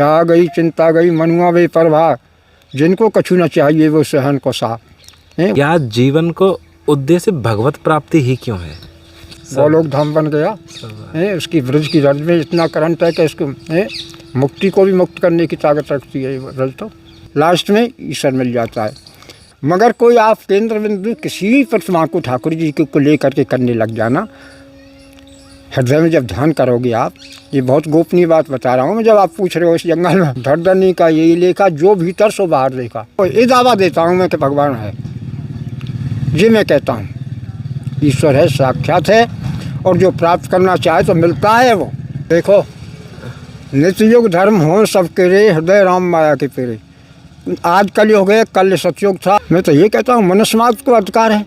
चाह गई चिंता गई मनुआ बेपरवाह, जिनको कछु न चाहिए वो सहन को सा। क्या जीवन को उद्देश्य भगवत प्राप्ति ही क्यों है? वो लोग धाम बन गया है, उसकी ब्रज की रज में इतना करंट है कि इसको मुक्ति को भी मुक्त करने की ताकत रखती है ये रज। तो लास्ट में ईश्वर मिल जाता है। मगर कोई आप केंद्र बिंदु किसी भी प्रतिमा को ठाकुर जी को लेकर के करने लग जाना, हृदय में जब ध्यान करोगे आप, ये बहुत गोपनीय बात बता रहा हूँ मैं, जब आप पूछ रहे हो इस जंगल में धड़धड़ने का यही लेखा, जो भीतर सो बाहर देखा। तो ये दावा देता हूँ मैं कि भगवान है, ये मैं कहता हूँ ईश्वर है, साक्षात है, और जो प्राप्त करना चाहे तो मिलता है। वो देखो नित्य युग धर्म हो सबके रे, हृदय राम माया के पेरे। आज कल हो गए, कल सतयुग था। मैं तो ये कहता हूँ मनुष्य मात्र को अधिकार है,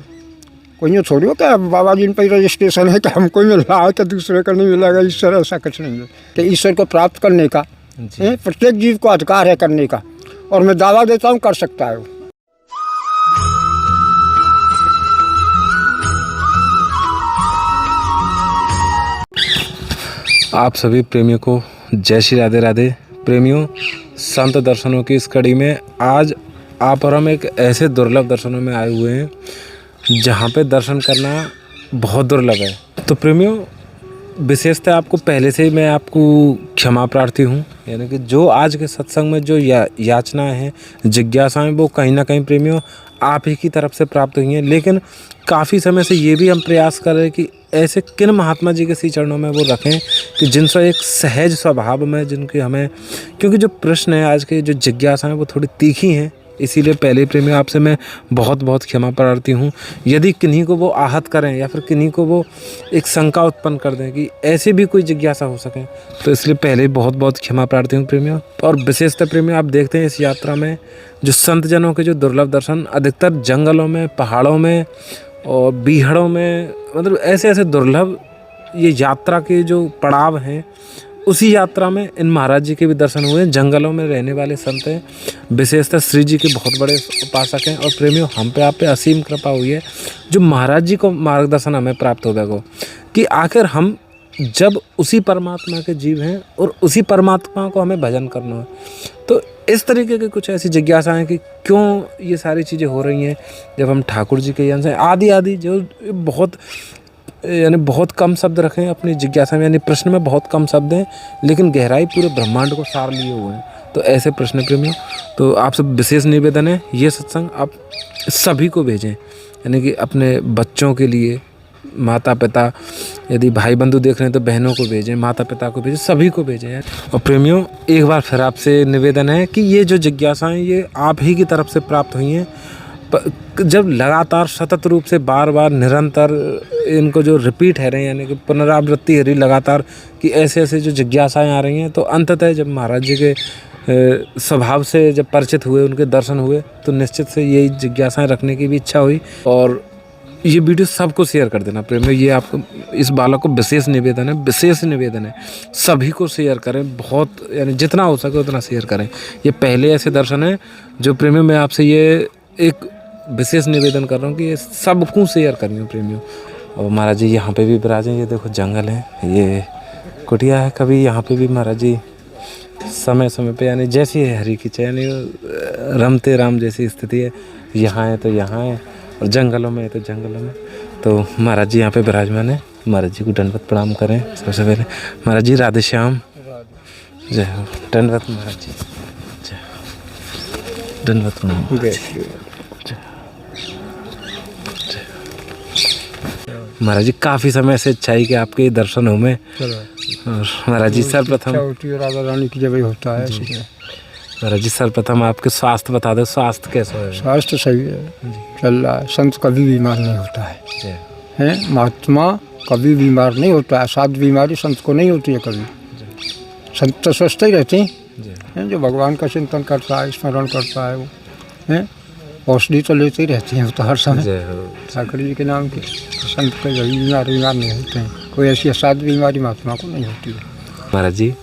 कोई थोड़ी हो क्या बाबा जी पे रजिस्ट्रेशन है कि हमको मिल रहा है तो दूसरे को नहीं मिलेगा। ईश्वर ऐसा कुछ नहीं है कि ईश्वर को प्राप्त करने का प्रत्येक जीव को अधिकार है करने का, और मैं दावा देता हूँ कर सकता है वो। आप सभी प्रेमियों को जय श्री राधे राधे। प्रेमियों, संत दर्शनों की इस कड़ी में आज आप और हम एक ऐसे दुर्लभ दर्शनों में आए हुए हैं जहाँ पे दर्शन करना बहुत दुर्लभ है। तो प्रेमियों, विशेषतः आपको पहले से ही मैं आपको क्षमा प्रार्थी हूँ, यानी कि जो आज के सत्संग में जो याचनाएं हैं, जिज्ञासाएं, वो कहीं ना कहीं प्रेमियों आप ही की तरफ से प्राप्त हुई हैं। लेकिन काफ़ी समय से ये भी हम प्रयास कर रहे हैं कि ऐसे किन महात्मा जी के श्री चरणों में वो रखें कि जिनसे एक सहज स्वभाव में, जिनके हमें, क्योंकि जो प्रश्न है आज के, जो जिज्ञासा है वो थोड़ी तीखी हैं। इसीलिए पहले प्रेमियों आपसे मैं बहुत बहुत क्षमा प्रार्थी हूँ यदि किन्हीं को वो आहत करें या फिर किन्हीं को वो एक शंका उत्पन्न कर दें कि ऐसे भी कोई जिज्ञासा हो सके, तो इसलिए पहले बहुत बहुत क्षमा प्रार्थी हूँ प्रेमियों। और विशेषतः प्रेमियों, आप देखते हैं इस यात्रा में जो संत जनों के जो दुर्लभ दर्शन अधिकतर जंगलों में, पहाड़ों में और बीहड़ों में, मतलब ऐसे ऐसे दुर्लभ ये यात्रा के जो पड़ाव हैं, उसी यात्रा में इन महाराज जी के भी दर्शन हुए। जंगलों में रहने वाले संत हैं, विशेषतः श्री जी के बहुत बड़े उपासक हैं। और प्रेमियों, हम पे आप पे असीम कृपा हुई है जो महाराज जी को मार्गदर्शन हमें प्राप्त हो गया कि आखिर हम जब उसी परमात्मा के जीव हैं और उसी परमात्मा को हमें भजन करना है, तो इस तरीके की कुछ ऐसी जिज्ञासाएं कि क्यों ये सारी चीज़ें हो रही हैं जब हम ठाकुर जी के ज्ञान से आदि जो बहुत, यानी बहुत कम शब्द रखें अपनी जिज्ञासा में, यानी प्रश्न में बहुत कम शब्द हैं लेकिन गहराई पूरे ब्रह्मांड को सार लिए हुए हैं। तो ऐसे प्रश्न प्रेमियों, तो आप सब विशेष निवेदन है, ये सत्संग आप सभी को भेजें, यानी कि अपने बच्चों के लिए, माता पिता, यदि भाई बंधु देख रहे हैं तो बहनों को भेजें, माता पिता को भेजें, सभी को भेजें। और प्रेमियों, एक बार फिर आपसे निवेदन है कि ये जो जिज्ञासाएँ ये आप ही की तरफ से प्राप्त हुई हैं। जब लगातार सतत रूप से बार बार निरंतर इनको जो रिपीट है रहे हैं, यानी कि पुनरावृत्ति है रही लगातार कि ऐसे ऐसे जो जिज्ञासाएं आ रही हैं, तो अंततः जब महाराज जी के स्वभाव से जब परिचित हुए, उनके दर्शन हुए, तो निश्चित से यही जिज्ञासाएं रखने की भी इच्छा हुई। और ये वीडियो सबको शेयर कर देना प्रेम, ये आपको इस बालक को विशेष निवेदन है, विशेष निवेदन है, सभी को शेयर करें, बहुत, यानी जितना हो सके उतना शेयर करें। ये पहले ऐसे दर्शन है जो प्रेमियों मैं आपसे ये एक विशेष निवेदन कर रहा हूँ कि ये सबको शेयर करिए प्रेमियों। और महाराज जी यहाँ पे भी विराजे, ये देखो जंगल है, ये कुटिया है, कभी यहाँ पे भी महाराज जी समय समय पे, यानी जैसी है हरी की चाय, यानी रमते राम जैसी स्थिति है, यहाँ है तो यहाँ है और जंगलों में है तो जंगलों में। तो महाराज जी यहाँ पे विराजमान है, महाराज जी को दंडवत प्रणाम करें सबसे पहले। महाराज जी राधे श्याम, जय हो, दंडवत महाराज जी, जय हो, दंडवत प्रणाम महाराज जी। काफ़ी समय से इच्छा है कि आपके दर्शन हो में, और महाराज जी सर्वप्रथम राधा रानी की जब होता है। महाराज जी सर्वप्रथम आपके स्वास्थ्य बता दो, स्वास्थ्य कैसा है? स्वास्थ्य सही है, चल रहा है। संत कभी बीमार नहीं होता है, महात्मा कभी बीमार नहीं होता है। सात बीमारी संत को नहीं होती है कभी, संत तो स्वस्थ ही रहते हैं। जो भगवान का चिंतन करता है, स्मरण करता है, वो है औषधि तो लेते ही रहते हैं तो हर समय ठाकुर जी के नाम के। संत को कभी बीमार नहीं होते हैं, कोई ऐसी असाध बीमारी महात्मा को नहीं होती है। महाराज जी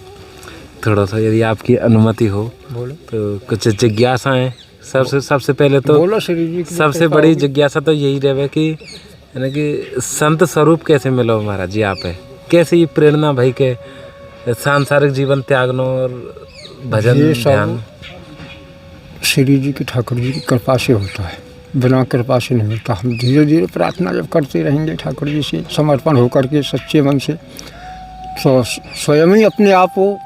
थोड़ा सा यदि आपकी अनुमति हो बोलो, तो कुछ जिज्ञासाएं। सबसे पहले तो बोलो श्री जी, सबसे बड़ी जिज्ञासा तो यही रहे कि यानी कि संत स्वरूप कैसे मिलो महाराज जी, आप है कैसे ये प्रेरणा भाई के सांसारिक जीवन त्यागनो और भजन ये सब ध्यान? श्री जी की, ठाकुर जी की कृपा से होता है, बिना कृपा से नहीं होता। हम धीरे धीरे प्रार्थना जब करते रहेंगे ठाकुर जी से समर्पण होकर के सच्चे मन से, तो स्वयं ही अपने आप वो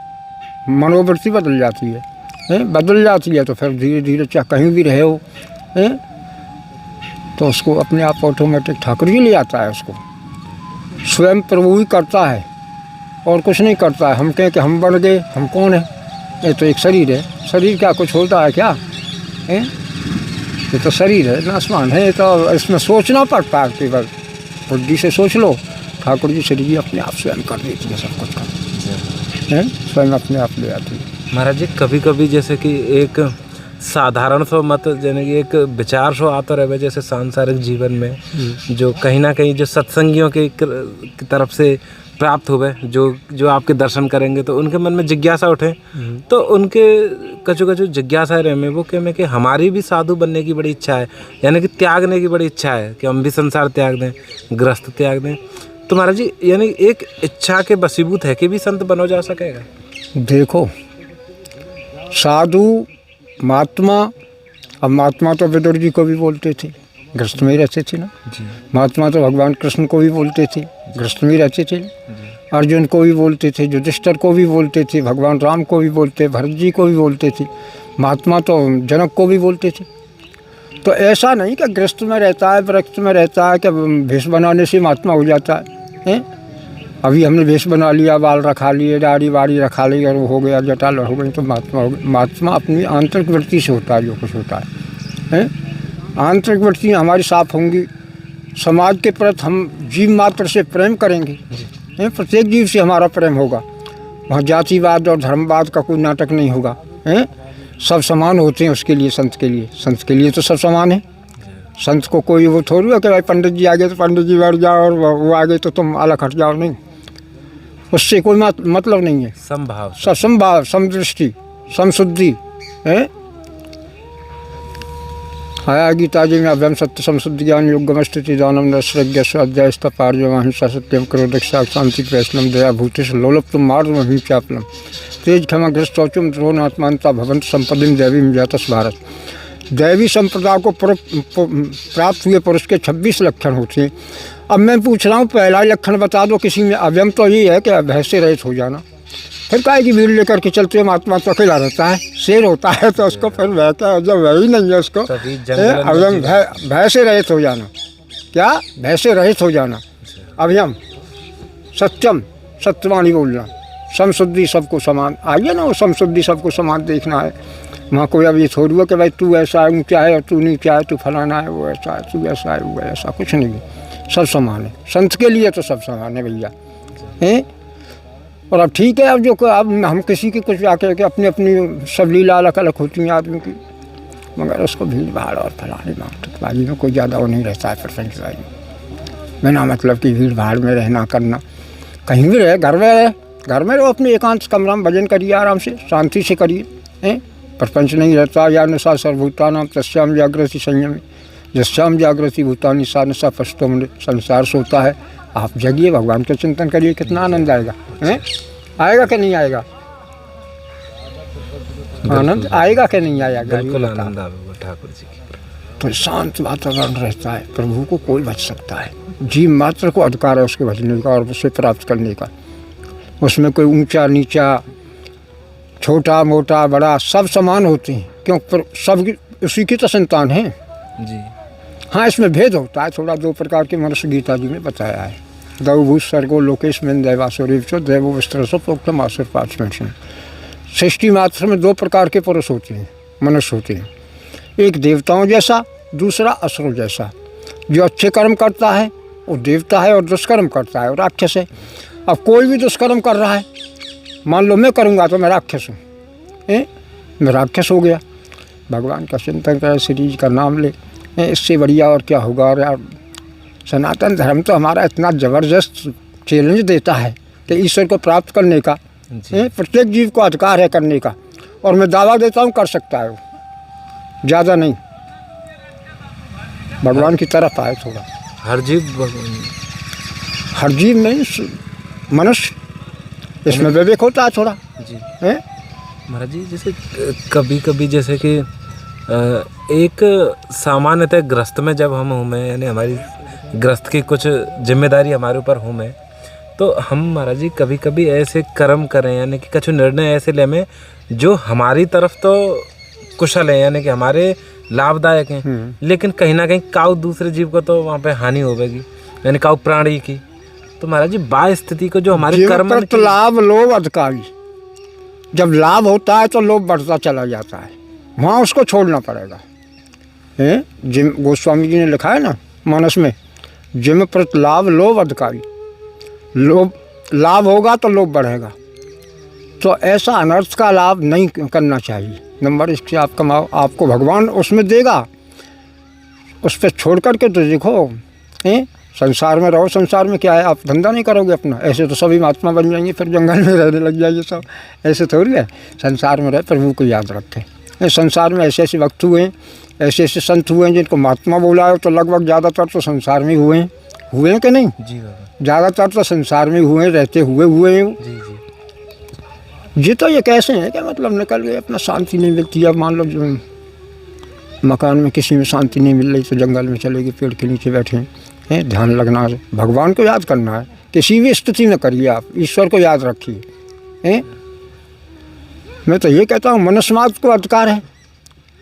मनोवृत्ति बदल जाती है, बदल जाती है। तो फिर धीरे धीरे चाहे कहीं भी रहे हो, तो उसको अपने आप ऑटोमेटिक ठाकुर जी ले आता है। उसको स्वयं प्रभु ही करता है और कुछ नहीं करता है। हम कहें कि हम बन गए, हम कौन है? ये तो एक शरीर है। शरीर क्या कुछ होता है क्या? ये तो शरीर है, नासमान है। तो इसमें सोचना पड़ता है केवल, बुद्धि से सोच लो। ठाकुर जी श्री जी अपने आप स्वयं कर देती है सब कुछ का, स्वयं अपने आप ले आती है। महाराज जी कभी कभी जैसे कि एक साधारण सो मत, यानी कि एक विचार सो आता रहे जैसे सांसारिक जीवन में, जो कहीं ना कहीं जो सत्संगियों की तरफ से प्राप्त हुए, जो आपके दर्शन करेंगे तो उनके मन में जिज्ञासा उठे, तो उनके कछु जिज्ञासा रहे में वो कहें कि हमारी भी साधु बनने की बड़ी इच्छा है, यानी कि त्यागने की बड़ी इच्छा है कि हम भी संसार त्याग दें, गृहस्थ त्याग दें। तो महाराज जी यानी एक इच्छा के बसीभूत है कि भी संत बनो जा सकेगा? देखो, साधु महात्मा, अब महात्मा तो विदुर जी को भी बोलते थे, गृहस्थ में रहते थे ना जी। महात्मा तो भगवान कृष्ण को भी बोलते थे, गृहस्थ में रहते थे। अर्जुन को भी बोलते थे, युधिष्ठिर को भी बोलते थे, भगवान राम को भी बोलते, भरत जी को भी बोलते थे। महात्मा तो जनक को भी बोलते थे। तो ऐसा नहीं कि गृहस्थ में रहता है, वृक्ष में रहता है कि भेष बनाने से महात्मा हो जाता है। अभी हमने भेष बना लिया, बाल रखा लिए, दाढ़ी वाड़ी रखा ली और वो हो गया, जटाल हो गई तो महात्मा हो गया। महात्मा अपनी आंतरिक वृत्ति से होता है जो कुछ होता है। आंतरिक वृत्ति हमारी साफ होंगी, समाज के प्रति हम जीव मात्र से प्रेम करेंगे, प्रत्येक जीव से हमारा प्रेम होगा। वहाँ जातिवाद और धर्मवाद का कोई नाटक नहीं होगा। सब समान होते हैं उसके लिए, संत के लिए तो सब समान है। संत को कोई वो थोड़ी है कि भाई पंडित जी आ गए तो पंडित जी बैठ जाओ और वो आ गए तो तुम अलग हट जाओ, नहीं। उससे कोई मतलब नहीं है। समभाव, समदृष्टि, समशुद्धि है। आया गीता जी में अभ्यम सत्य समशुद्धि ज्ञान योगम स्थिति दानम नैश्रज्ञ स्वाध्याय पार्जम अहिंसा सत्यम क्रोध शांति प्रश्नम दया भूतेश लोलुप्तम मार्गम अभिचापलम तेज क्षमा ग्रस्तौचुम द्रोणात्मानता भवंत संपदिम दैवीम जातस भारत। दैवी संप्रदाय को प्राप्त हुए पुरुष के 26 लक्षण होते हैं। अब मैं पूछ रहा हूँ पहला लक्षण बता दो किसी में। अव्यम तो ये है कि भय से रहित हो जाना। फिर काहे की भीड़ लेकर के चलते हैं, महात्मा तो अकेला रहता है, शेर होता है तो उसको फिर भय का जब वह ही नहीं है उसको। अव्यम भय से रहित हो जाना। क्या? भय से रहित हो जाना। अव्यम सत्यम, सत्यवाणी बोलना। समशुद्धि, सबको समान। आइए ना, वो समशुद्धि सबको समान देखना है। वहाँ कोई अब ये थोड़ी है कि भाई तू ऐसा है, ऊँचा है और तू नीचा है, तू फलाना है, वो ऐसा है, तू ऐसा है, वो ऐसा, कुछ नहीं है। सब समान है। संत के लिए तो सब समान है भैया, हैं। और अब ठीक है, अब जो अब हम किसी की कुछ आके अपनी अपनी सब लीला अलग अलग होती हैं आदमी की, मगर उसको भीड़ भाड़ और फलाने मांगबाजी में कोई ज़्यादा वो नहीं रहता है। प्रसंगबाजी में बिना मतलब की भीड़ भाड़ में रहना करना। कहीं भी रहे, घर में रहो, अपने एकांत कमरा में भजन करिए, आराम से शांति से करिए, हैं। प्रपंच नहीं रहता। या नशा सर्वभूतानां तस्याम जागृति संयमी जस्याम जागृति भूतानि सा नशा पश्तो में संसार सोता है। आप जगिए, भगवान का चिंतन करिए, कितना आनंद आएगा, हैं। आएगा कि नहीं आएगा? आनंद आएगा कि नहीं आएगा? बिल्कुल आनंद आएगा ठाकुर जी की। तो शांत वातावरण रहता है। प्रभु को कोई बच सकता है। जीव मात्र को अधिकार है उसके भजने का और उसे प्राप्त करने का। उसमें कोई ऊंचा नीचा, छोटा मोटा बड़ा सब समान होते हैं, क्योंकि सब उसी की तो संतान है जी। हाँ, इसमें भेद होता है थोड़ा। 2 प्रकार के मनुष्य गीता जी में बताया है। दौभूत सर्गो लोकेश में दैवासुरेव देवो विस्तरसो प्रोक्तम आसुर पाचमें। सृष्टि मात्र में 2 प्रकार के पुरुष होते हैं, मनुष्य होते हैं। एक देवताओं जैसा, दूसरा असुरों जैसा। जो अच्छे कर्म करता है वो देवता है और दुष्कर्म करता है वो राक्षस है। अब कोई भी दुष्कर्म कर रहा है, मान लो मैं करूँगा तो मैं राक्षस हूँ, मैं राक्षस हो गया। भगवान का चिंतन करे, श्री जी का नाम ले, इससे बढ़िया और क्या होगा। और यार सनातन धर्म तो हमारा इतना ज़बरदस्त चैलेंज देता है कि ईश्वर को प्राप्त करने का प्रत्येक जीव को अधिकार है करने का। और मैं दावा देता हूँ कर सकता है वो, ज़्यादा नहीं। भगवान की तरफ आए थोड़ा। हर जीव नहीं, मनुष्य, इसमें विवेक होता है थोड़ा जी, है। महाराज जी जैसे कभी कभी जैसे कि एक सामान्यतः ग्रस्त में जब हम हूँ मैं यानी हमारी ग्रस्त की कुछ जिम्मेदारी हमारे ऊपर हूँ मैं तो हम महाराज जी कभी कभी ऐसे कर्म करें यानी कि कुछ निर्णय ऐसे ले में जो हमारी तरफ तो कुशल है यानी कि हमारे लाभदायक हैं लेकिन कहीं ना कहीं काउ दूसरे जीव को तो वहाँ पे हानि होगी यानी काउ प्राणी की। तो महाराज जी बाह्य स्थिति को जो हमारे कर्म तो लाभ लोभ अधिकारी, जब लाभ होता है तो लोभ बढ़ता चला जाता है, वहाँ उसको छोड़ना पड़ेगा। जिम गोस्वामी जी ने लिखा है ना मानस में, जिम प्रति लाभ लोभ अधिकारी, लोभ लाभ होगा तो लोभ बढ़ेगा। तो ऐसा अनर्थ का लाभ नहीं करना चाहिए। नंबर इससे आप कमाओ, आपको भगवान उसमें देगा, उस पर छोड़ करके तो देखो संसार में रहो। संसार में क्या है, आप धंधा नहीं करोगे अपना, ऐसे तो सभी महात्मा बन जाएंगे फिर जंगल में रहने लग जाएंगे सब, ऐसे थोड़ी है। संसार में रहे प्रभु को याद रखें। संसार में ऐसे ऐसे वक्त हुए हैं, ऐसे ऐसे संत हुए हैं जिनको महात्मा बोला है, तो लगभग ज़्यादातर तो संसार में हुए हैं कि नहीं? जी ज़्यादातर तो संसार में हुए, रहते हुए हैं। जी जी तो ये कैसे हैं क्या, मतलब निकल गए, अपना शांति नहीं मिलती। अब मान लो जो मकान में किसी में शांति नहीं मिल रही तो जंगल में चले गए, पेड़ के नीचे बैठे हैं। ध्यान लगना है, भगवान को याद करना है, किसी भी स्थिति में करिए आप, ईश्वर को याद रखिए। मैं तो ये कहता हूँ मनुष्यमात्र को अधिकार है,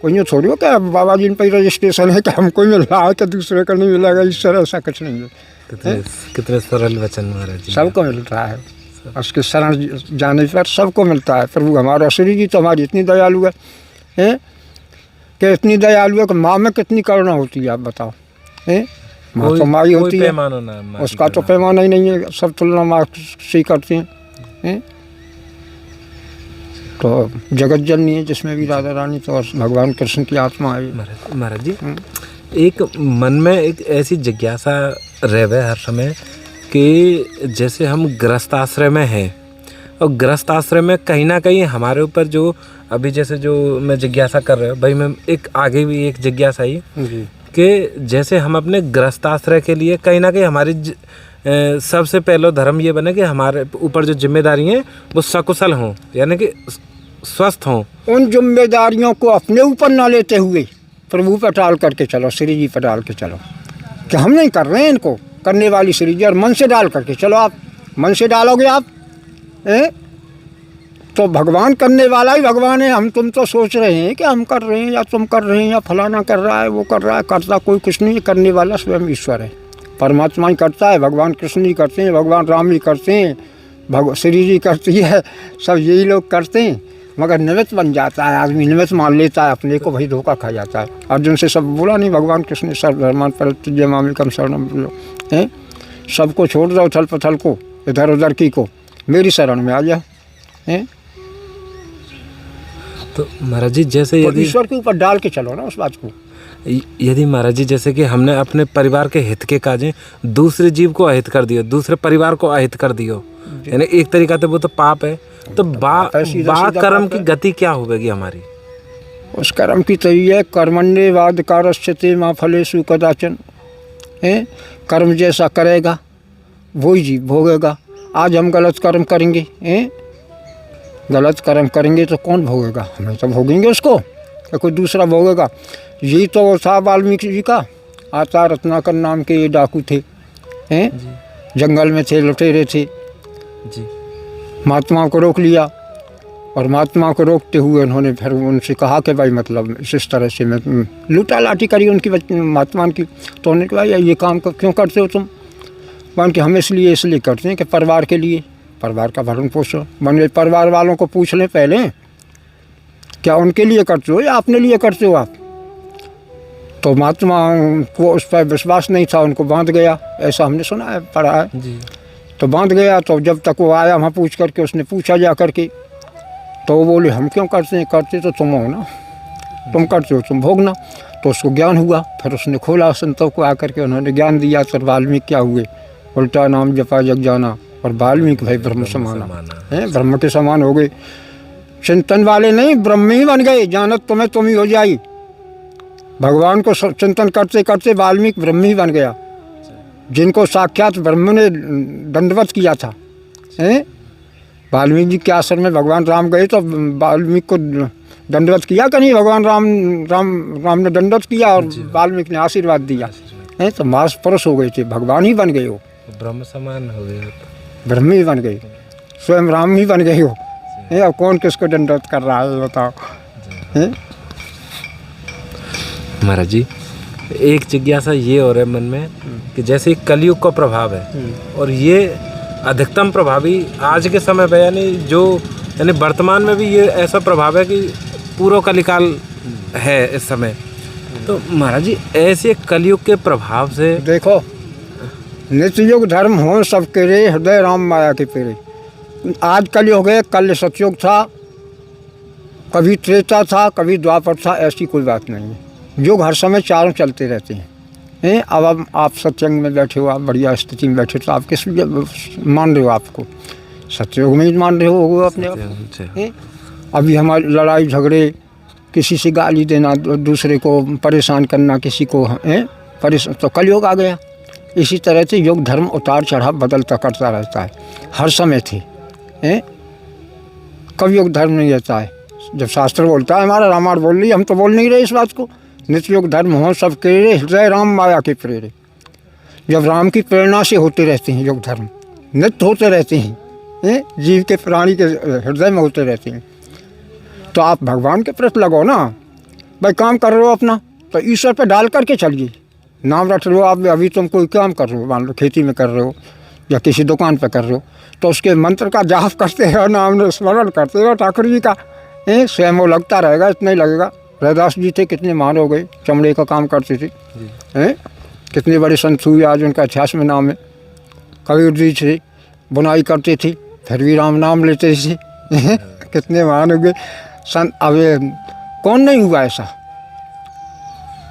कोई यूँ थोड़ी हो क्या बाबा जी पर रजिस्ट्रेशन है कि हमको मिल रहा है कि दूसरे को नहीं मिलेगा। ईश्वर ऐसा कुछ नहीं है। कितने सरल वचन महाराज जी, सबको मिल रहा है, उसके शरण जाने पर सबको मिलता है। प्रभु हमारा श्री जी तो हमारी इतनी दयालु है कि इतनी दयालु है कि माँ में कितनी करुणा होती है, आप बताओ। माँ तो माँ ही होती है, उसका तो पैमाना ही नहीं है, सब तुलना माँ से ही करती हैं। तो जगत जननी है जिसमें भी राधा रानी, तो भगवान कृष्ण की आत्मा है। महाराज जी एक मन में एक ऐसी जिज्ञासा रहे हर समय कि जैसे हम गृहस्थ आश्रय में हैं और गृहस्थ आश्रय में कहीं ना कहीं हमारे ऊपर जो अभी जैसे जो मैं जिज्ञासा कर रहा हूँ भाई, मैं एक आगे भी एक जिज्ञासा ही कि जैसे हम अपने गृहस्थ आश्रय के लिए कहीं ना कहीं हमारी सबसे पहला धर्म ये बने कि हमारे ऊपर जो जिम्मेदारी हैं वो सकुशल हों यानी कि स्वस्थ हों। उन जिम्मेदारियों को अपने ऊपर ना लेते हुए प्रभु पर टाल करके चलो, श्री जी पर डाल के चलो कि हम नहीं कर रहे हैं, इनको करने वाली श्री जी, और मन से डाल करके चलो। आप मन से डालोगे आप तो भगवान करने वाला ही भगवान है। हम तुम तो सोच रहे हैं कि हम कर रहे हैं या तुम कर रहे हैं या फलाना कर रहा है वो कर रहा है, करता कोई कुछ नहीं है। करने वाला स्वयं ईश्वर है, परमात्मा ही करता है, भगवान कृष्ण जी करते हैं, भगवान राम जी करते हैं, श्री जी करती है, सब यही लोग करते हैं। मगर निमित्त बन जाता है आदमी, निमित्त मान लेता है अपने को, वही धोखा खा जाता है। अर्जुन से सब बोला नहीं भगवान कृष्ण ने, सर्वधर्मान् परित्यज्य मामेकं शरणं व्रज, सबको छोड़ दो उथल पथल को, इधर उधर की को, मेरी शरण में आ जा। तो महाराज जी जैसे यदि ईश्वर के ऊपर डाल के चलो ना उस बात को। यदि महाराज जी जैसे कि हमने अपने परिवार के हित के काजें दूसरे जीव को अहित कर दियो, दूसरे परिवार को अहित कर दियो, यानी एक तरीका से वो तो पाप है। तो बा कर्म की गति क्या होगी हमारी? उस कर्म की तरी है कर्मण्येवाधिकारस्यते मा फलेषु कदाचन। कर्म जैसा करेगा वही जीव भोगेगा। आज हम गलत कर्म करेंगे, गलत कर्म करेंगे तो कौन भोगेगा? हमें तो भोगेंगे उसको, या कोई दूसरा भोगेगा। यही तो था वाल्मीकि जी का। आता रत्नाकर नाम के ये डाकू थे, जंगल में थे, लुटेरे थे जी। महात्मा को रोक लिया और महात्मा को रोकते हुए उन्होंने फिर उनसे कहा कि भाई मतलब इस तरह से मैं लूटा लाठी करी उनकी महात्मा की। तो उन्होंने कहा ये काम क्यों करते हो तुम? मान कि हम इसलिए करते हैं कि परिवार के लिए, परिवार का भरण पोषण। मान परिवार वालों को पूछ लें पहले, क्या उनके लिए करते हो या अपने लिए करते हो आप? तो महात्मा को उस पर विश्वास नहीं था, उनको बांध गया, ऐसा हमने सुना है, पढ़ा है जी। तो बांध गया। तो जब तक वो आया वहाँ पूछ करके, उसने पूछा जा करके, तो वो बोले हम क्यों करते हैं, करते तो तुम हो ना, तुम करते हो तुम भोगना। तो उसको ज्ञान हुआ, फिर उसने खोला संतों को आकर के, उन्होंने ज्ञान दिया। तो वाल्मीकि क्या हुए, उल्टा नाम जपा जग जाना, और वाल्मीकि भाई ब्रह्म समाना है, ब्रह्म के समान हो गए। चिंतन वाले नहीं, ब्रह्म ही बन गए, जानत तुम्हें तुम ही हो जाई। भगवान को चिंतन करते करते वाल्मीकि ब्रह्म ही बन गया, जिनको साक्षात ब्रह्म ने दंडवत किया था। वाल्मीकि जी के आश्रम में भगवान राम गए तो वाल्मीकि को दंडवत किया कि नहीं? भगवान राम ने दंडवत किया और वाल्मीकि ने आशीर्वाद दिया है, तो मास पुरुष हो गए थे, भगवान ही बन गए हो, ब्रह्म समान हो गए, ब्रह्म ही बन गए, स्वयं राम ही बन गए हो। अब कौन किसको दंडवत कर रहा है बताओ? महाराज जी एक जिज्ञासा ये हो रहा है मन में कि जैसे कलयुग का प्रभाव है और ये अधिकतम प्रभावी आज के समय पे, यानी वर्तमान में भी ये ऐसा प्रभाव है कि पूरा कलिकाल है इस समय। तो महाराज जी ऐसे कलयुग के प्रभाव से देखो, नित्य युग धर्म हो सबके रे, हृदय राम माया के पेरे। आज कलयुग है, कल सतयुग था, कभी त्रेता था, कभी द्वापर था, ऐसी कोई बात नहीं है। युग हर समय चारों चलते रहते हैं। अब आप सत्संग में बैठे हो, आप बढ़िया स्थिति में बैठे, तो आप किस मान रहे हो? आपको सत्युग में ही मान रहे हो अपने आप। अभी हमारी लड़ाई झगड़े, किसी से गाली देना, दूसरे को परेशान करना, किसी को परेशान, तो कलयुग आ गया। इसी तरह से युग धर्म उतार चढ़ाव बदलता करता रहता है, हर समय थे। कभी युग धर्म नहीं रहता है। जब शास्त्र बोलता है, हमारा रामायण बोल रही, हम तो बोल नहीं रहे इस बात को। नित्य युग धर्म हो सब केरे, हृदय राम माया के प्रेरे। जब राम की प्रेरणा से होते रहते हैं युग धर्म, नित्य होते रहते हैं, जीव के प्राणी के हृदय में होते रहते हैं। तो आप भगवान के प्रति लगो ना भाई, काम कर रहे हो अपना तो ईश्वर पे डाल करके चलिए, नाम रख रहे हो आप। अभी तुम कोई काम कर रहे हो, मान लो खेती में कर रहे हो या किसी दुकान पे कर रहे हो, तो उसके मंत्र का जाप करते हो, नाम स्मरण करते हो ठाकुर जी का, स्वयं वो लगता रहेगा, इतना ही लगेगा। रैदास जी थे, कितने महान हो गए, चमड़े का काम करते थे, कितने बड़े संत हुए, आज उनका इतिहास में नाम है। कबीर जी थे, बुनाई करते थे, फिर भी राम नाम लेते थे, कितने महान हो गए संत। अब कौन नहीं हुआ ऐसा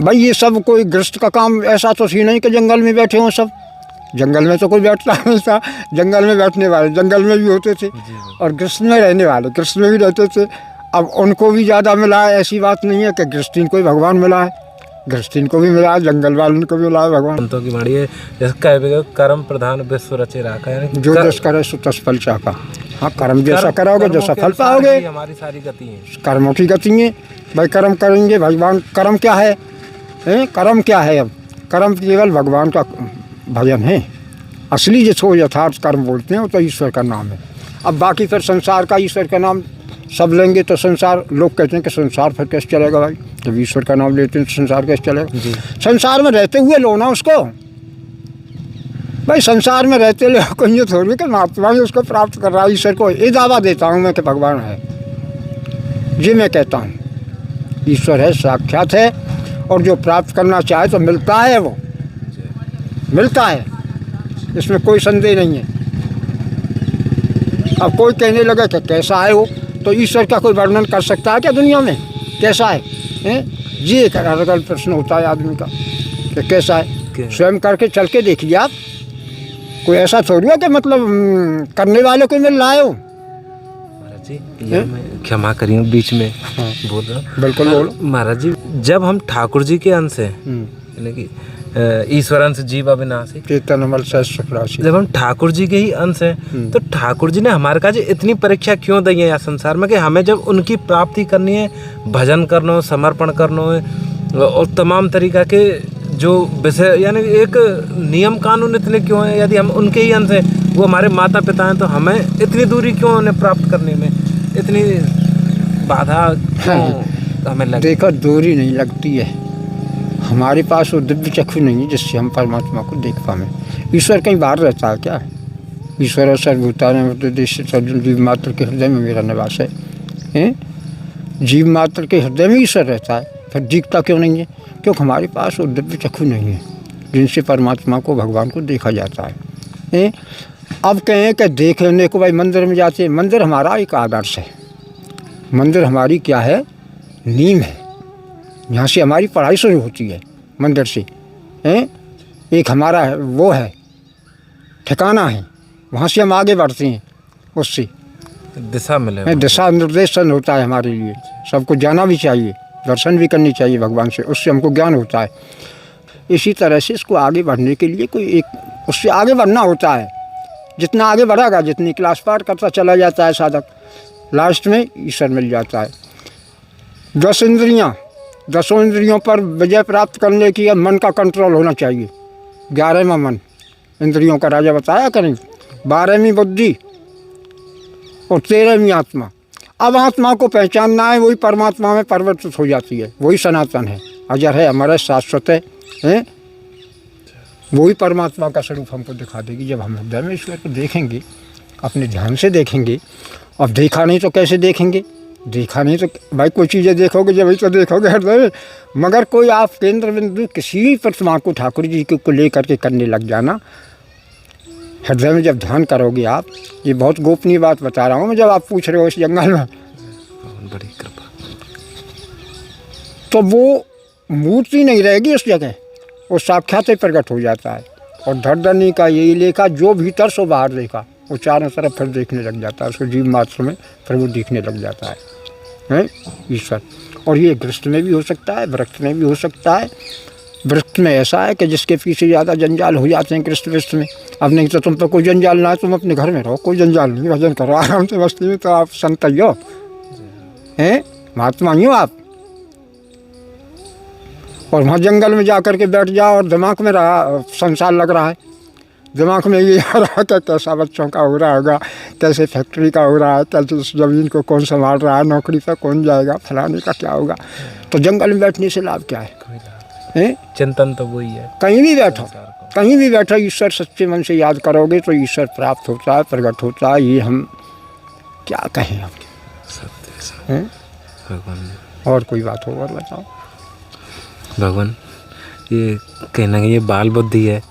भाई? ये सब कोई गृहस्थ का काम ऐसा तो थी नहीं कि जंगल में बैठे हों सब। जंगल में तो कोई बैठता नहीं था, जंगल में बैठने वाले जंगल में भी होते थे, और गृहस्थ में रहने वाले गृहस्थ में भी रहते थे। अब उनको भी ज़्यादा मिला है, ऐसी बात नहीं है कि गृहस्थीन को ही भगवान मिला है, गृहस्थीन को भी मिला है, जंगल वालों को भी मिला है भगवान। संतों की वाणी है, जैसे कर्म प्रधान विश्व रचे राखा, यानी जो जस करे सो तस फल चाका। हाँ, कर्म जैसा करोगे जैसा फल पाओगे। हमारी सारी गति है, कर्मों की गति है भाई, कर्म करेंगे भगवान। कर्म क्या है? कर्म क्या है? अब कर्म केवल भगवान का भजन है। असली जो यथार्थ कर्म बोलते हैं वो तो ईश्वर का नाम है। अब बाकी फिर संसार का ईश्वर का नाम सब लेंगे तो संसार, लोग कहते हैं कि संसार फिर कैसे चलेगा भाई? जब ईश्वर का नाम लेते हैं तो संसार कैसे चलेगा? संसार में रहते हुए लो ना उसको भाई, संसार में रहते हुए कोई ये थोड़ी कि महात्मा भी उसको प्राप्त कर रहा है ईश्वर को। ये दावा देता हूँ मैं कि भगवान है, ये मैं कहता हूँ ईश्वर है, साक्षात है, और जो प्राप्त करना चाहे तो मिलता है, वो मिलता है, इसमें कोई संदेह नहीं है। अब कोई कहने लगा कि कैसा है वो, तो ईश्वर का कोई वर्णन कर सकता है क्या दुनिया में? कैसा है? ये एक अलग प्रश्न होता है आदमी का कि कैसा है। स्वयं करके चल के देखिए आप, कोई ऐसा थोड़ी है कि मतलब करने वाले को मिल रहा है वो। महाराज जी ये मैं क्षमा करिए बीच में बोल रहा हूँ। बिल्कुल बोलो। महाराज जी जब हम ठाकुर जी के अंश हैं, यानी कि ईश्वर अंश जीव अविनाशी चेतनमल सहस्रराशि, जब हम ठाकुर जी के ही अंश हैं, तो ठाकुर जी ने हमारे काज इतनी परीक्षा क्यों दी है यहाँ संसार में कि हमें जब उनकी प्राप्ति करनी है, भजन करना हो, समर्पण करना हो, और तमाम तरीका के जो विषय, यानी एक नियम कानून इतने क्यों हैं? यदि हम उनके ही अंश हैं, वो हमारे माता पिता हैं, तो हमें इतनी दूरी क्यों उन्हें प्राप्त करने में इतनी बाधा क्यों हमें लगे? देखो, दूरी नहीं लगती है, हमारे पास वो दिव्य चक्षु नहीं है जिससे हम परमात्मा को देख पाएं। ईश्वर कहीं बाहर रहता है क्या? ईश्वर सर्वभूतानां जीव मात्र के हृदय में मेरा निवास है। जीव मात्र के हृदय में ईश्वर रहता है, फिर दिखता क्यों नहीं है? क्योंकि हमारे पास वो दिव्य चक्षु नहीं है जिनसे परमात्मा को, भगवान को देखा जाता है। अब कहें कि देख लेने को भाई मंदिर में जाते हैं, मंदिर हमारा एक आदर्श है, मंदिर हमारी क्या है? नींव है, यहाँ से हमारी पढ़ाई शुरू होती है, मंदिर से। एक हमारा वो है ठिकाना है, वहाँ से हम आगे बढ़ते हैं, उससे दिशा मिले, दिशा निर्देशन होता है हमारे लिए। सबको जाना भी चाहिए, दर्शन भी करनी चाहिए भगवान से, उससे हमको ज्ञान होता है। इसी तरह से इसको आगे बढ़ने के लिए कोई एक, उससे आगे बढ़ना होता है। जितना आगे बढ़ेगा, जितनी क्लास पार करता चला जाता है साधक, लास्ट में ईश्वर मिल जाता है। 10 इंद्रियाँ, 10 इंद्रियों पर विजय प्राप्त करने की मन का कंट्रोल होना चाहिए। 11वां मन इंद्रियों का राजा बताया करें, 12वीं बुद्धि और 13वीं आत्मा। अब आत्मा को पहचानना है, वही परमात्मा में परिवर्तित हो जाती है, वही सनातन है, अजर है, अमर है, शाश्वत है। वही परमात्मा का स्वरूप हमको दिखा देगी जब हम हृदय में ईश्वर को देखेंगे, अपने ध्यान से देखेंगे। अब देखा नहीं तो कैसे देखेंगे? देखा नहीं तो भाई कोई चीज़ें देखोगे जब ही तो देखोगे हृदय में। मगर कोई आप केंद्र बिंदु किसी प्रतिमा को ठाकुर जी को लेकर के करने लग जाना, हृदय में जब ध्यान करोगे आप, ये बहुत गोपनीय बात बता रहा हूँ मैं, जब आप पूछ रहे हो इस जंगल में, बड़ी कृपा, तो वो मूर्ति नहीं रहेगी उस जगह, वो साक्षात ही प्रकट हो जाता है। और धड़धड़नी का यही लेखा, जो भीतर सो बाहर देखा, वो चारों तरफ फिर देखने लग जाता है, उसको जीव मात्र में प्रभु दिखने लग जाता है ईश्वर। और ये गृहस्थ में भी हो सकता है, वृक्ष में भी हो सकता है। वृक्ष में ऐसा है कि जिसके पीछे ज़्यादा जंजाल हो जाते हैं गृहस्थ वृक्ष में। अब नहीं तो तुम पर कोई जंजाल ना है, तुम अपने घर में रहो, कोई जंजाल नहीं, भजन करो आराम से मस्ती में, तो आप संत ही हो, हैं महात्मा ही हो आप। और वहाँ जंगल में जा कर के बैठ जाओ और दिमाग में रहा संसार लग रहा है, दिमाग में ये आ रहा है कि कैसा बच्चों का हो रहा होगा, कैसे फैक्ट्री का हो रहा है, कैसे उस ज़मीन को कौन संभाल रहा है, नौकरी पर कौन जाएगा, फलाने का क्या होगा। तो जंगल में बैठने से लाभ क्या है? चिंतन तो वही है, कहीं भी बैठो, कहीं भी बैठो, ईश्वर सच्चे मन से याद करोगे तो ईश्वर प्राप्त होता है, प्रकट होता है। ये हम क्या कहें अब, भगवान। और कोई बात हो और बताओ। भगवान ये कहना कि ये बाल बुद्धि है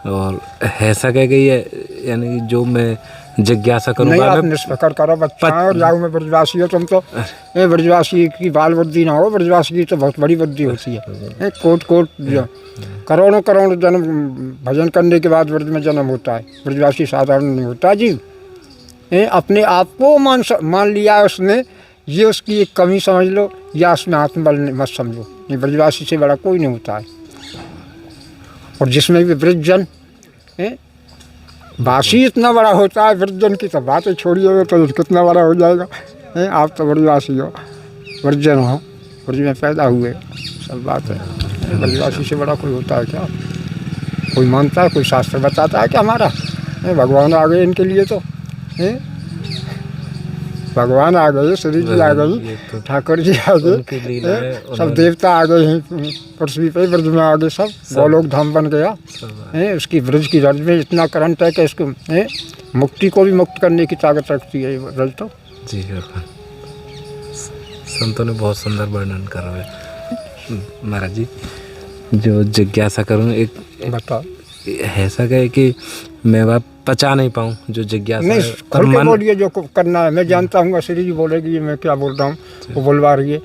और ऐसा कह गई है, यानी जो मैं जिज्ञासा करूँ। नहीं, आप निष्फकर करो बच्चा और जाओ में ब्रजवासी हो तुम तो। ये ब्रजवासी की बाल बुद्धि ना हो, ब्रजवासी की तो बहुत बड़ी बुद्धि होती है। कोट कोट करोड़ों करोड़ जन्म भजन करने के बाद ब्रज में जन्म होता है, ब्रजवासी साधारण नहीं होता जी। अपने आप को मान लिया उसने, ये उसकी एक कमी समझ लो या उसमें आत्मबल मत समझो। ये ब्रजवासी से बड़ा कोई नहीं होता है। और जिसमें भी ब्रजजन वासी इतना बड़ा होता है, ब्रजजन की तो बातें छोड़िए तो कितना बड़ा हो जाएगा। आप तो ब्रजवासी हो, ब्रजजन हो, ब्रज में पैदा हुए, सब बात है। ब्रजवासी से बड़ा कोई होता है क्या? कोई मानता है, कोई शास्त्र बताता है कि हमारा भगवान आ गए इनके लिए, तो भगवान आ गए, श्री जी आ गई, ठाकुर जी आ गए, सब देवता आ गए हैं पृथ्वी पे, ब्रज में आ गए, सब गोलोक धाम बन गया। उसकी ब्रज की रज में इतना करंट है कि इसको मुक्ति को भी मुक्त करने की ताकत रखती है ब्रज तो। जी संतों ने बहुत सुंदर वर्णन करा है महाराज जी। जो जिज्ञासा करूँ एक बताओ, ऐसा कहे कि मैं वह पचा नहीं पाऊँ जो जिज्ञासा नहीं, खुल के बोलिए जो करना है। मैं जानता हूँ श्री जी बोलेगी, ये मैं क्या बोल रहा हूँ, वो बोलवा रही है।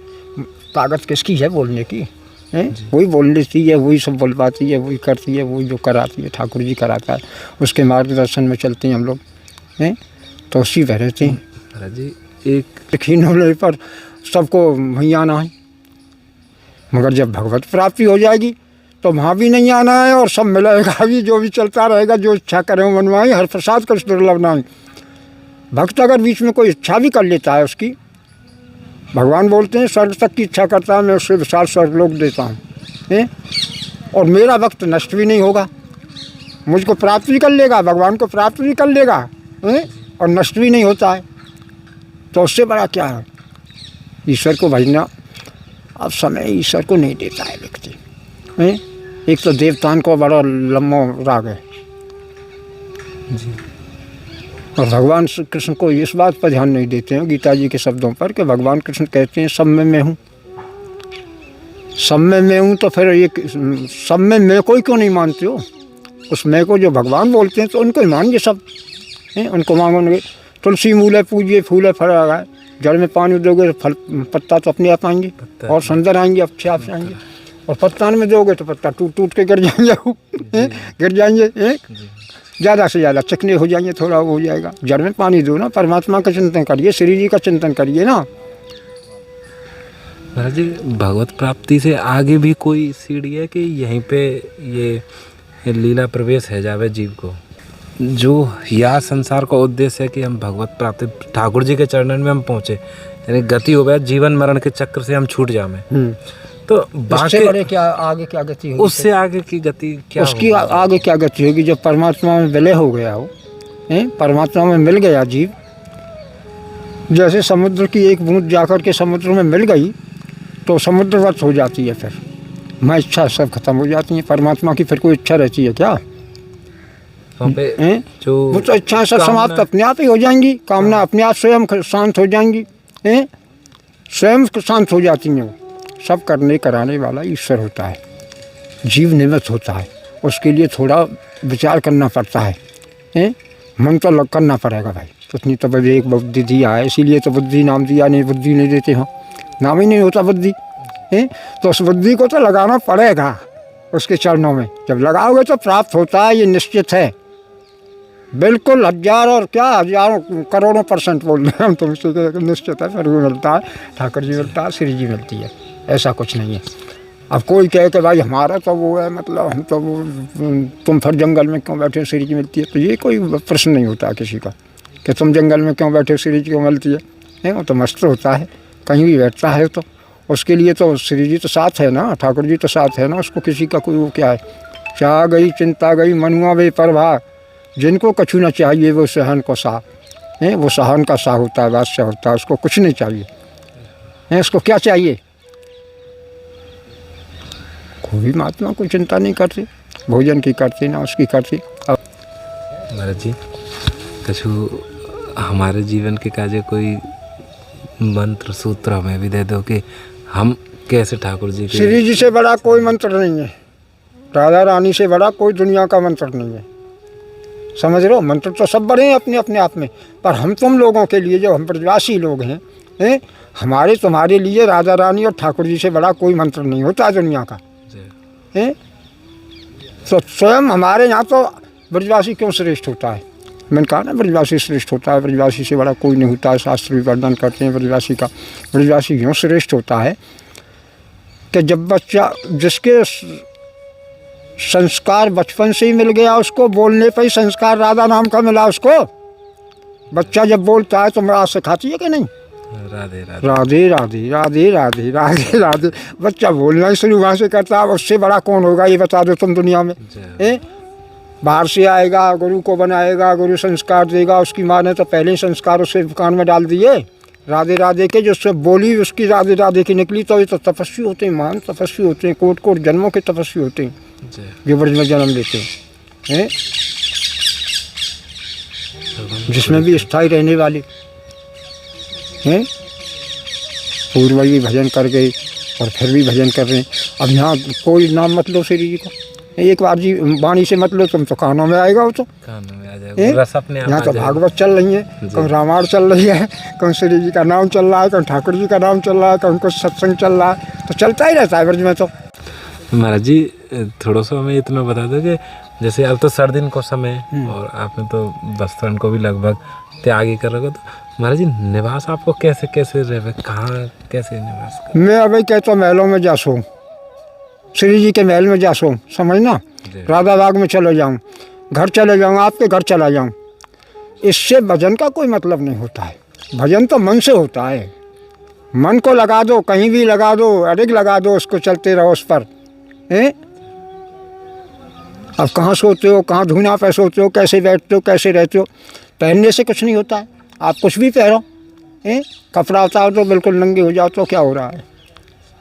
ताकत किसकी है बोलने की? वही बोल लेती है, वही सब बोलवाती है, वही करती है, वही जो कराती है, ठाकुर जी कराता है, उसके मार्गदर्शन में चलते हैं हम लोग, तो उसी वह रहते हैं। महाराज जी एक यकीन होने पर सबको वहीं आना है, मगर जब भगवत प्राप्ति हो जाएगी तो वहाँ भी नहीं आना है और सब मिलेगा भी, जो भी चलता रहेगा, जो इच्छा करे मनवाई, हर प्रसाद कर दुर्लभ नहीं। भक्त अगर बीच में कोई इच्छा भी कर लेता है उसकी, भगवान बोलते हैं स्वर्ग तक की इच्छा करता है मैं उससे विशाल स्वर्ग लोक देता हूँ, और मेरा भक्त नष्ट भी नहीं होगा, मुझको प्राप्त भी कर लेगा, भगवान को प्राप्त भी कर लेगा, और नष्ट भी नहीं होता है। तो उससे बड़ा क्या है? ईश्वर को भजना अब समय ईश्वर को नहीं देता है व्यक्ति। एक तो देवतान को बड़ा लम्बा राग है जी, और भगवान कृष्ण को इस बात पर ध्यान नहीं देते हैं गीता जी के शब्दों पर कि भगवान कृष्ण कहते हैं सब में मैं हूँ, सब में मैं हूँ। तो फिर ये सब में मैं को ही क्यों नहीं मानते हो? उस मैं को जो भगवान बोलते हैं तो उनको ही मानिए सब, उनको मांगोगे। तुलसी मूल है पूजिए, फूल है फल लगाए, जड़ में पानी दोगे तो फल पत्ता तो अपने आप आएंगे और सुंदर आएंगे, अच्छे आप आएंगे। और पत्तान में दोगे तो पत्ता टूट टूट के गिर जाएंगे, गिर जाएंगे, ज़्यादा से ज़्यादा चिकने हो जाएंगे, थोड़ा वो हो जाएगा। जड़ में पानी दो ना, परमात्मा का चिंतन करिए, श्री जी का चिंतन करिए ना। महाराज जी भगवत प्राप्ति से आगे भी कोई सीढ़ी है कि यहीं पे ये लीला प्रवेश है जावे जीव को? जो यह संसार का उद्देश्य है कि हम भगवत प्राप्ति ठाकुर जी के चरणन में हम पहुँचे, यानी गति हो गया जीवन मरण के चक्र से हम छूट जामे, तो उससे बाकी बड़े क्या आगे क्या गति होगी? उससे आगे की गति क्या उसकी होगी? आगे क्या गति होगी? जब परमात्मा में विलय हो गया हो, परमात्मा में मिल गया जीव, जैसे समुद्र की एक बूंद जाकर के समुद्र में मिल गई तो समुद्रवत हो जाती है, फिर मैं इच्छा सब खत्म हो जाती है। परमात्मा की फिर कोई इच्छा रहती है क्या? वहाँ पे जो वो तो इच्छाएं सब समाप्त अपने आप ही हो जाएंगी, कामना अपने आप स्वयं शांत हो जाएंगी, स्वयं शांत हो जाती हैं। वो सब करने कराने वाला ईश्वर होता है, जीव निमित्त होता है, उसके लिए थोड़ा विचार करना पड़ता है, मन तो लग करना पड़ेगा भाई। उतनी तो विवेक बुद्धि दिया है, इसीलिए तो बुद्धि नाम दिया, नहीं बुद्धि नहीं देते हो, नाम ही नहीं होता बुद्धि, तो उस बुद्धि को तो लगाना पड़ेगा उसके चरणों में। जब लगाओगे तो प्राप्त होता है, ये निश्चित है, बिल्कुल हजारों करोड़ों % बोल रहे हैं हम तुमसे, निश्चित है। फिर वो मिलता है, ठाकुर जी मिलता है, श्री जी मिलती है, ऐसा कुछ नहीं है। अब कोई कहे कि भाई हमारा तो वो है, मतलब हम तो वो, तुम फिर जंगल में क्यों बैठे श्री जी मिलती है, तो ये कोई प्रश्न नहीं होता किसी का कि तुम जंगल में क्यों बैठे श्री जी क्यों मिलती है। वो तो मस्त होता है, कहीं भी बैठता है, तो उसके लिए तो श्री जी तो साथ है ना, ठाकुर जी तो साथ है ना, उसको किसी का कोई वो क्या है। चाह गई चिंता गई मनुआ बेपरवाह, जिनको कछु न चाहिए वो सहन को सा, वो सहन का सा होता है, बादशाह होता है, उसको कुछ नहीं चाहिए। उसको क्या चाहिए? कोई महात्मा कोई चिंता नहीं करती, भोजन की करती ना उसकी करती। महाराज जी कछु हमारे जीवन के काजे कोई मंत्र सूत्र हमें भी दे दो कि हम कैसे ठाकुर जी के। श्री जी से बड़ा कोई मंत्र नहीं है, राधा रानी से बड़ा कोई दुनिया का मंत्र नहीं है, समझ रहे हो। मंत्र तो सब बड़े हैं अपने अपने आप में, पर हम तुम लोगों के लिए, जो हम ब्रजवासी लोग हैं, हमारे तुम्हारे लिए राधा रानी और ठाकुर जी से बड़ा कोई मंत्र नहीं होता दुनिया का, तो स्वयं हमारे यहाँ तो ब्रजवासी क्यों श्रेष्ठ होता है। मैंने कहा ना ब्रजवासी श्रेष्ठ होता है, ब्रजवासी से बड़ा कोई नहीं होता है। शास्त्र भी वर्णन करते हैं ब्रजवासी का। ब्रजवासी क्यों श्रेष्ठ होता है कि जब बच्चा, जिसके संस्कार बचपन से ही मिल गया, उसको बोलने पर ही संस्कार राधा नाम का मिला उसको। बच्चा जब बोलता है तो मरा सिखाती है कि नहीं, राधे राधे राधे राधे राधे राधे राधे, बच्चा बोलना ही शुरू वहाँ से करता है। उससे बड़ा कौन होगा ये बता दो तुम दुनिया में। बाहर से आएगा, गुरु को बनाएगा, गुरु संस्कार देगा, उसकी माँ ने तो पहले ही संस्कार उसके कान में डाल दिए राधे राधे के, जो सब बोली उसकी राधे राधे की निकली। तो ये तो तपस्वी होते हैं, महान तपस्वी होते हैं, कोट कोट जन्मों के तपस्वी होते हैं जो ब्रज में जन्म लेते हैं, जिसमें भी स्थायी रहने वाले हैं। पूर्व भी भजन कर गए और फिर भी भजन कर रहे हैं। अब यहाँ कोई नाम मत लो श्री जी को, एक बार जी वाणी से मत लो, तुम तो कानों में आएगा, वो तो कानों में आ जाएगा, रस अपने आप यहाँ आ तो जाएगा। भागवत चल रही है, कहीं रामायण चल रही है, कहीं श्री जी का नाम चल रहा है, कहीं ठाकुर जी का नाम चल रहा है, कहीं कुछ सत्संग चल रहा है, तो चलता ही रहता है ब्रज में। तो महाराज जी थोड़ा सा हमें इतना बता दो कि जैसे अब तो सर्दिन को समय है और आपने तो वस्त्रण को भी लगभग त्याग ही कर रखा, तो महाराज जी निवास आपको कैसे कैसे रहे, कहाँ कैसे निवास कर? मैं अभी कहता हूँ महलों में जा सो, श्री जी के महल में जा सो, समझना, राधा बाग में चले जाऊँ, घर चले जाऊँ, आपके घर चला जाऊँ, इससे भजन का कोई मतलब नहीं होता है। भजन तो मन से होता है, मन को लगा दो, कहीं भी लगा दो, अधिक लगा दो, उसको चलते रहो उस पर। अब कहाँ सोते हो, कहाँ धुना पे सोते हो, कैसे बैठते हो, कैसे रहते हो, पहनने से कुछ नहीं होता है। आप कुछ भी पहनो, कपड़ा उतार दो, बिल्कुल नंगे हो जाओ, तो क्या हो रहा है।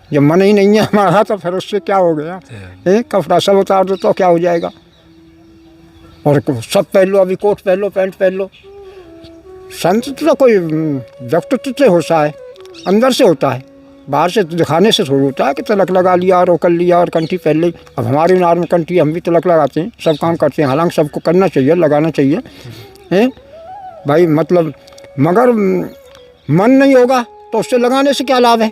जब मन ही नहीं है हमारा तो फिर उससे क्या हो गया। कपड़ा सब उतार दो तो क्या हो जाएगा। और सब पहन लो, अभी कोट पहन लो, पैंट पहन लो। संत तो कोई व्यक्तित्व से होता है, अंदर से होता है, बाहर से दिखाने से थोड़ी होता है कि तिलक लगा लिया और वो कर लिया और कंठी पहन ली। अब हमारी नार में कंठी, हम भी तिलक लगाते हैं, सब काम करते हैं, हालांकि सबको करना चाहिए, लगाना चाहिए भाई, मतलब मगर मन नहीं होगा तो उससे लगाने से क्या लाभ है।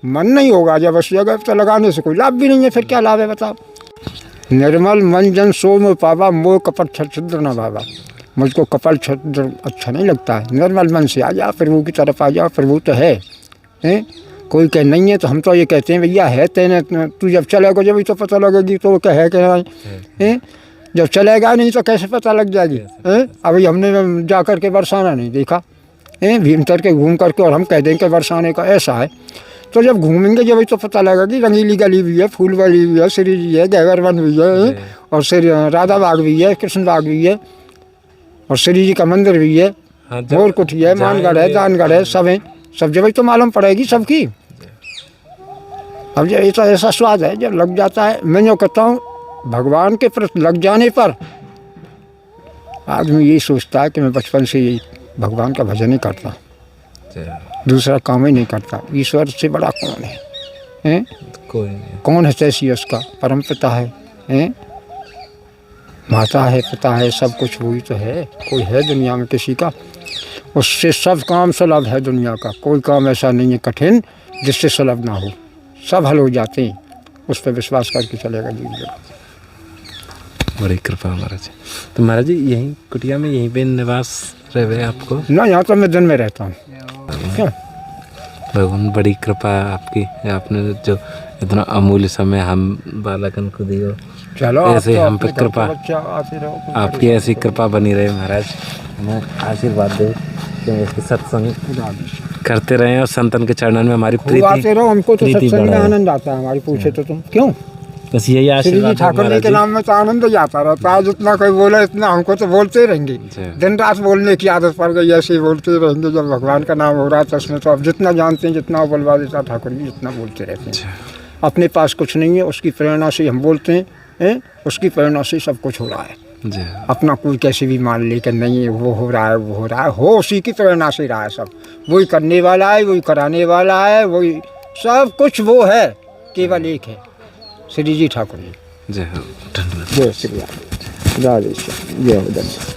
मन नहीं होगा जब उस जगह तो लगाने से कोई लाभ भी नहीं है, फिर क्या लाभ है बताओ। निर्मल मन जन सोम पावा, मोह कपट छिद्र न भावा। मुझको कपल छिद्र अच्छा नहीं लगता है, निर्मल मन से आ जा, प्रभु की तरफ आ जाओ, प्रभु तो है। कोई कहे नहीं है तो हम तो ये कहते हैं भैया है, तेने तू जब चलेगा जब तो पता लगेगी तो क्या है क्या नहीं। जब चलेगा नहीं तो कैसे पता लग जाएगी? अभी हमने जा कर के बरसाना नहीं देखा, भीमतर के घूम करके, और हम कह दें कि बरसाने का ऐसा है, तो जब घूमेंगे जब तो पता लगेगा कि रंगीली गली भी है, फूल वाली भी है, श्री जी है, गैगरवन भी है, और श्री राधा बाग भी है, कृष्ण बाग भी है, और श्री जी का मंदिर भी है, मोर कुठी है, मानगढ़ है, दानगढ़ है, सब है, सब जगह तो मालूम पड़ेगी सबकी। अब जब ऐसा ऐसा स्वाद है जब लग जाता है, मैं जो कहता हूँ भगवान के प्रति लग जाने पर आदमी यही सोचता है कि मैं बचपन से यही भगवान का भजन ही करता, दूसरा काम ही नहीं करता। ईश्वर से बड़ा कौन है, हैं? कोई नहीं। कौन है तैसी उसका? परम पिता है, हैं? माता है, पिता है, सब कुछ वही तो है। कोई है दुनिया में किसी का? उससे सब काम सुलभ है दुनिया का, कोई काम ऐसा नहीं है कठिन जिससे सुलभ ना हो, सब हल हो जाते हैं। उस पर विश्वास करके चलेगा जीवन। बड़ी कृपा महाराज जी। तो महाराज जी यहीं कुटिया में यहीं पे निवास रहे आपको? ना, यहाँ तो मैं दिन में रहता हूँ। क्या भगवान बड़ी कृपा आपकी, आपने जो इतना अमूल्य समय हम बालकन को दियो। चलो ऐसे हम पे कृपा, आते रहो, आपकी ऐसी कृपा बनी रहे महाराज, हमें आशीर्वाद दे कि ऐसे सत्संग करते रहे और संतन के चरणन में हमारी प्रीति आते रहो। हमको तो प्रीति सत्संग में बढ़ाए। आनंद आता है, हमारी पूछे तो तुम क्यों? बस यही श्री आशीर्वाद जी ठाकुर जी के नाम में तो आनंद ही आता रहता है। जितना कोई बोले इतना हमको तो बोलते रहेंगे, दिन रात बोलने की आदत पड़ गई, ऐसे ही बोलते रहेंगे। जब भगवान का नाम हो रहा है तो उसमें तो अब जितना जानते हैं जितना बुलवा देता ठाकुर जी, जितना बोलते रहते हैं। अपने पास कुछ नहीं है, उसकी प्रेरणा से हम बोलते हैं, उसकी प्रेरणा से सब कुछ हो रहा है। अपना कोई कैसे भी मान ले कि नहीं वो हो रहा है, वो हो रहा है, हो उसी की प्रेरणा से रहा है। सब वही करने वाला है, वही कराने वाला है, वही सब कुछ वो है, केवल एक है श्री जी ठाकुर जी। जय हो, धन्यवाद। जय श्री राम, जय श्री राम, जय हो, धन्यवाद।